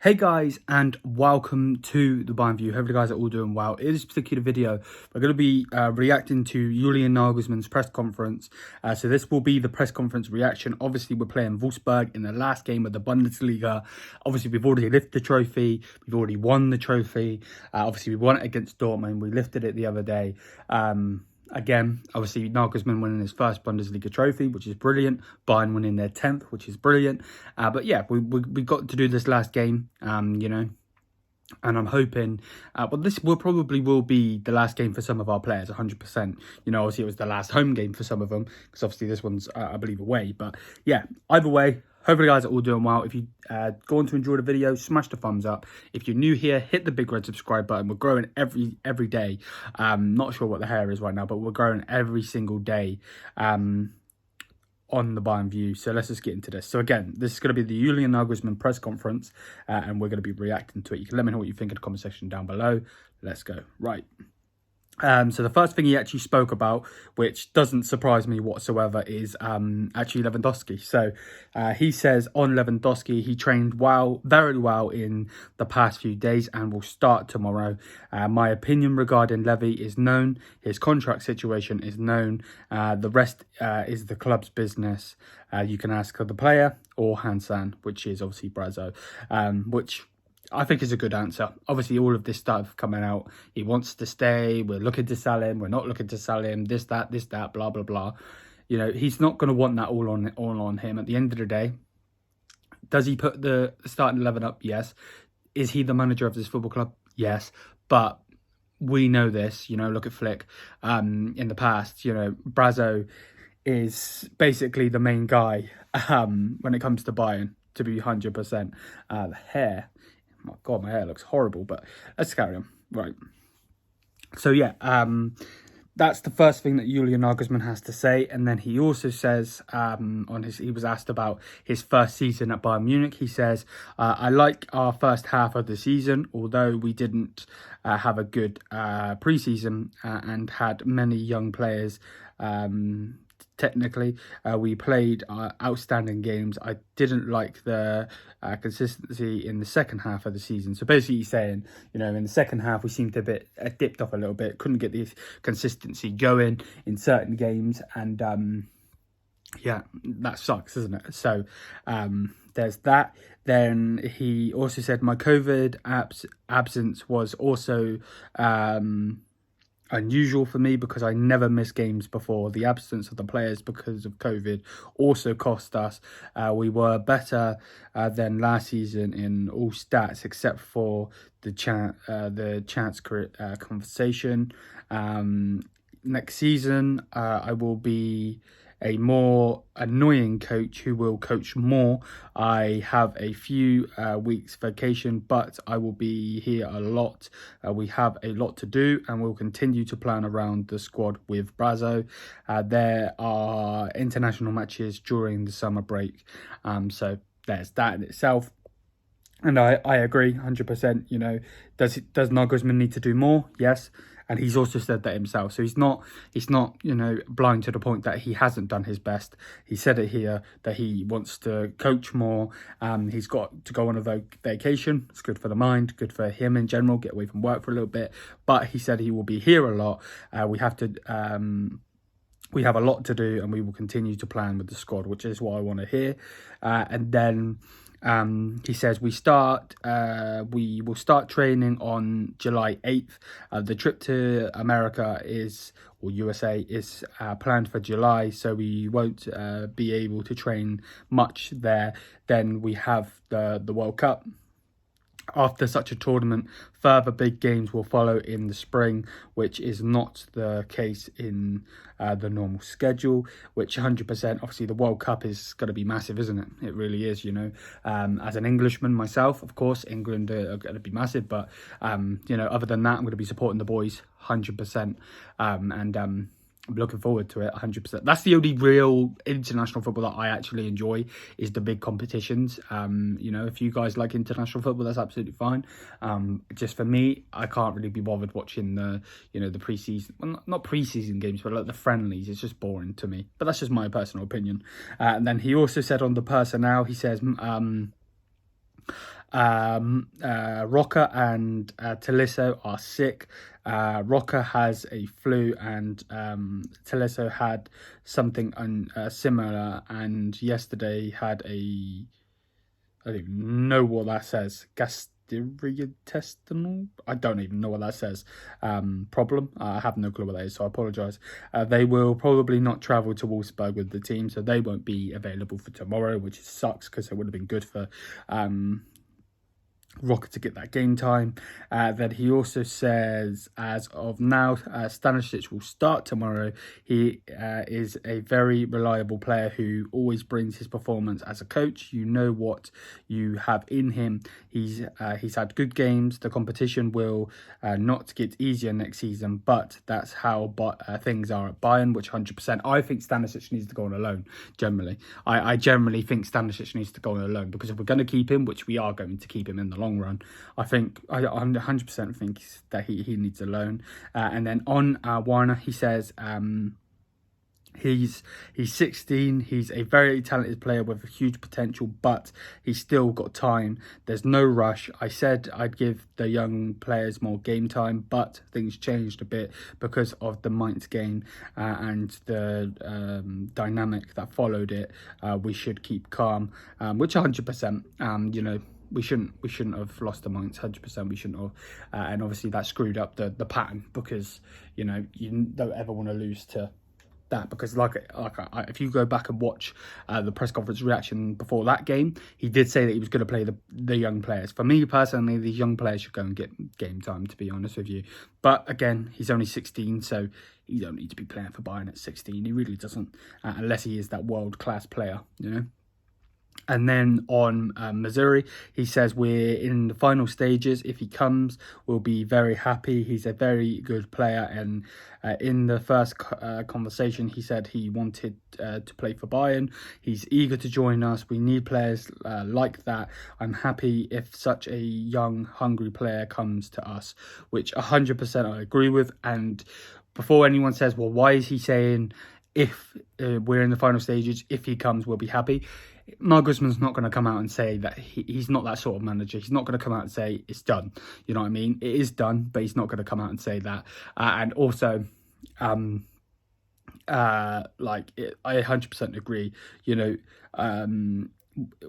Hey guys, and welcome to the Bayern View. Hope you guys are all doing well. In this particular video, we're going to be reacting to Julian Nagelsmann's press conference. So this will be the press conference reaction. Obviously, we're playing Wolfsburg in the last game of the Bundesliga. Obviously, we've already lifted the trophy. We've already won the trophy. Obviously, we won it against Dortmund. We lifted it the other day. Again, obviously, Nagelsmann winning his first Bundesliga trophy, which is brilliant. Bayern winning their 10th, which is brilliant. But yeah, we got to do this last game, and I'm hoping, this will be the last game for some of our players, 100%. Obviously, it was the last home game for some of them, because obviously this one's, I believe, away. But yeah, either way, hope you guys are all doing well. If you go on to enjoy the video, smash the thumbs up. If you're new here, hit the big red subscribe button. We're growing every day. Not sure what the hair is right now, but we're growing every single day on the Bayern View. So let's just get into this. So again, this is going to be the Julian Nagelsmann press conference, and we're going to be reacting to it. You can let me know what you think in the comment section down below. Let's go. Right. So the first thing he actually spoke about, which doesn't surprise me whatsoever, is actually Lewandowski. So he says on Lewandowski, he trained very well in the past few days and will start tomorrow. My opinion regarding Levy is known. His contract situation is known. The rest is the club's business. You can ask the player or Hansan, which is obviously Brazo, which I think is a good answer. Obviously, all of this stuff coming out. He wants to stay. We're looking to sell him. We're not looking to sell him. This, that, blah, blah, blah. He's not going to want that all on him. At the end of the day, does he put the starting 11 up? Yes. Is he the manager of this football club? Yes. But we know this. Look at Flick. In the past, Brazo is basically the main guy when it comes to Bayern, to be 100%. The hair. My God, my hair looks horrible, but let's carry on. Right. So, yeah, that's the first thing that Julian Nagelsmann has to say. And then he also says, he was asked about his first season at Bayern Munich. He says, I like our first half of the season, although we didn't have a good pre-season and had many young players. Technically, we played outstanding games. I didn't like the consistency in the second half of the season. So basically he's saying, in the second half, we seemed to dipped off a little bit. Couldn't get the consistency going in certain games. And yeah, that sucks, isn't it? So there's that. Then he also said, my COVID absence was also unusual for me because I never missed games before. The absence of the players because of COVID also cost us. We were better than last season in all stats except for the chance conversation. Next season, I will be a more annoying coach who will coach more. I have a few weeks vacation, but I will be here a lot. We have a lot to do and we'll continue to plan around the squad with Brazo. There are international matches during the summer break. So there's that in itself. And I agree 100%. Does Nagelsmann need to do more? Yes. And he's also said that himself. So he's not blind to the point that he hasn't done his best. He said it here that he wants to coach more. He's got to go on a vacation. It's good for the mind, good for him in general, get away from work for a little bit. But he said he will be here a lot. We have a lot to do and we will continue to plan with the squad, which is what I want to hear. And then he says we will start training on July 8th. The trip to America or USA is planned for July, so we won't be able to train much there. Then we have the World Cup. After such a tournament, further big games will follow in the spring, which is not the case in the normal schedule, which 100%, obviously the World Cup is going to be massive, isn't it? It really is, As an Englishman myself, of course, England are going to be massive, but, other than that, I'm going to be supporting the boys 100%. I'm looking forward to it 100%. That's the only real international football that I actually enjoy, is the big competitions. If you guys like international football, that's absolutely fine. Just for me, I can't really be bothered watching the pre-season, well, not pre-season games, but like the friendlies. It's just boring to me. But that's just my personal opinion. And then he also said on the personnel, he says, Roca and Tolisso are sick. Roca has a flu and Tolisso had something similar, and yesterday had a, I don't even know what that says, gastrointestinal, I don't even know what that says, problem. I have no clue what that is, so I apologise. They will probably not travel to Wolfsburg with the team, so they won't be available for tomorrow, which sucks because it would have been good for Rocket to get that game time. Then he also says, as of now, Stanisic will start tomorrow. He is a very reliable player who always brings his performance as a coach. You know what you have in him. He's had good games. The competition will not get easier next season, but that's how things are at Bayern, which 100%. I think Stanisic needs to go on a loan, generally. I generally think Stanisic needs to go on a loan, because if we're going to keep him, which we are going to keep him in the long run, I 100% think that he needs a loan. And then on Warner, he says he's 16. He's a very talented player with a huge potential, but he's still got time. There's no rush. I said I'd give the young players more game time, but things changed a bit because of the Mainz game and the dynamic that followed it. We should keep calm, which 100%. You know, we shouldn't have lost the Mainz, 100%. We shouldn't have, and obviously that screwed up the pattern, because you know you don't ever want to lose to that, because if you go back and watch the press conference reaction before that game, he did say that he was going to play the young players. For me personally, these young players should go and get game time, to be honest with you. But again, he's only 16, so he don't need to be playing for Bayern at 16. He really doesn't, unless he is that world-class player, you know. And then on Missouri, he says we're in the final stages. If he comes, we'll be very happy. He's a very good player. And in the first conversation, he said he wanted to play for Bayern. He's eager to join us. We need players like that. I'm happy if such a young, hungry player comes to us, which 100% I agree with. And before anyone says, well, why is he saying if we're in the final stages, if he comes, we'll be happy? Nagelsmann's not going to come out and say that he's not that sort of manager. He's not going to come out and say it's done. You know what I mean? It is done, but he's not going to come out and say that. And also, I 100% agree. You know,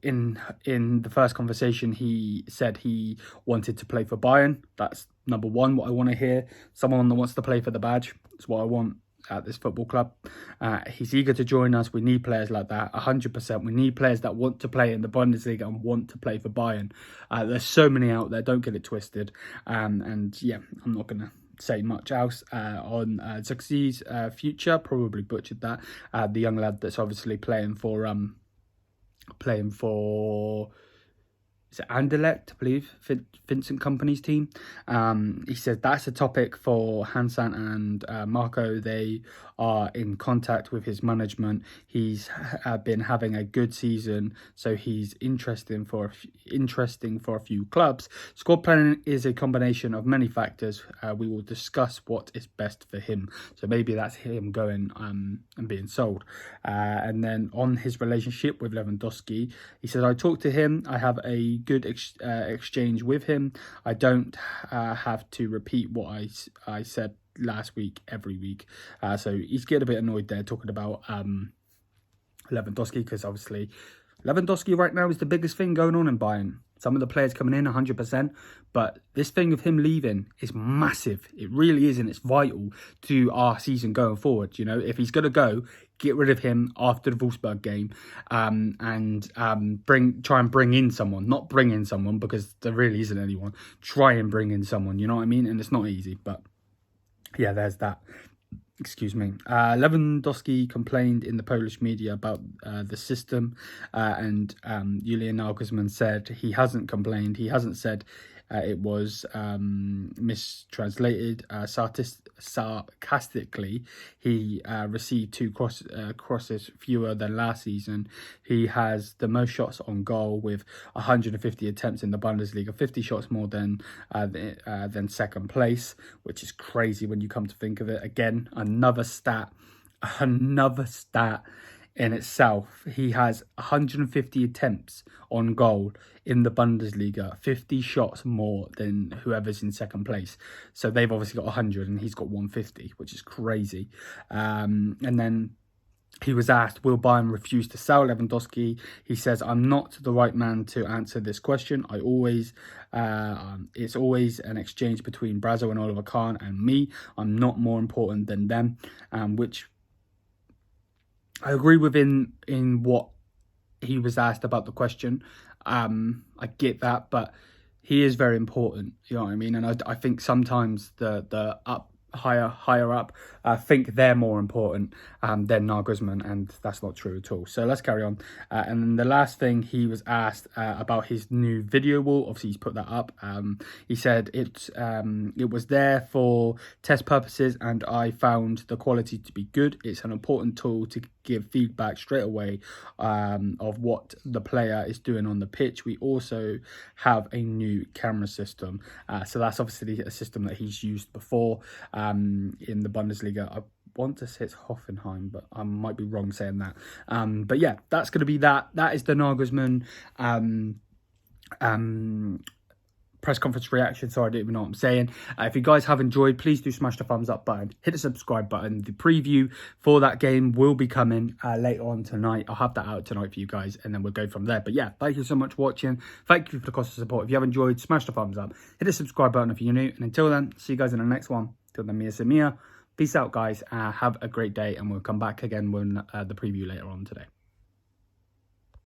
in the first conversation, he said he wanted to play for Bayern. That's number one, what I want to hear. Someone that wants to play for the badge. That's what I want at this football club. He's eager to join us. We need players like that, 100%. We need players that want to play in the Bundesliga and want to play for Bayern. There's so many out there, don't get it twisted. And yeah, I'm not going to say much else on Zuxi's future. Probably butchered that. The young lad that's obviously playing for is it Anderlecht, I believe, Vincent Kompany's team. He said that's a topic for Hansan and Marco. They are in contact with his management. He's been having a good season, so he's interesting for a few clubs. Squad planning is a combination of many factors. We will discuss what is best for him. So maybe that's him going and being sold. And then on his relationship with Lewandowski, he said, I talked to him. I have a good exchange with him. I don't have to repeat what I said last week every week. So he's getting a bit annoyed there talking about Lewandowski, because obviously Lewandowski right now is the biggest thing going on in Bayern. Some of the players coming in 100%, but this thing of him leaving is massive. It really is, and it's vital to our season going forward. You know, if he's going to go, get rid of him after the Wolfsburg game, and try and bring in someone. Not bring in someone, because there really isn't anyone. Try and bring in someone, you know what I mean? And it's not easy, but yeah, there's that. Excuse me. Lewandowski complained in the Polish media about the system, and Julian Nagelsmann said he hasn't complained. He hasn't said it was mistranslated. Sarcastically, he received 2 crosses fewer than last season. He has the most shots on goal with 150 attempts in the Bundesliga, 50 shots more than second place, which is crazy when you come to think of it. Again, another stat in itself, he has 150 attempts on goal in the Bundesliga, 50 shots more than whoever's in second place. So they've obviously got 100 and he's got 150, which is crazy. And then he was asked, will Bayern refuse to sell Lewandowski? He says, I'm not the right man to answer this question. It's always an exchange between Brazzo and Oliver Kahn and me. I'm not more important than them, which I agree with in what he was asked about the question. I get that, but he is very important, you know what I mean? And I think sometimes the higher up think they're more important than Nagelsmann, and that's not true at all. So let's carry on. And then the last thing, he was asked about his new video wall. Obviously he's put that up. He said it was there for test purposes and I found the quality to be good. It's an important tool to give feedback straight away of what the player is doing on the pitch. We also have a new camera system, so that's obviously a system that he's used before in the Bundesliga. I want to say it's Hoffenheim, but I might be wrong saying that. But yeah, that's going to be that. That is the Nagelsmann press conference reaction. Sorry, I don't even know what I'm saying. If you guys have enjoyed, please do smash the thumbs up button, hit the subscribe button. The preview for that game will be coming later on tonight. I'll have that out tonight for you guys, and then we'll go from there. But yeah, thank you so much for watching. Thank you for the constant support. If you have enjoyed, smash the thumbs up, hit the subscribe button if you're new, and until then, see you guys in the next one. Till then, Mia. Peace out, guys. Have a great day, and we'll come back again when the preview later on today.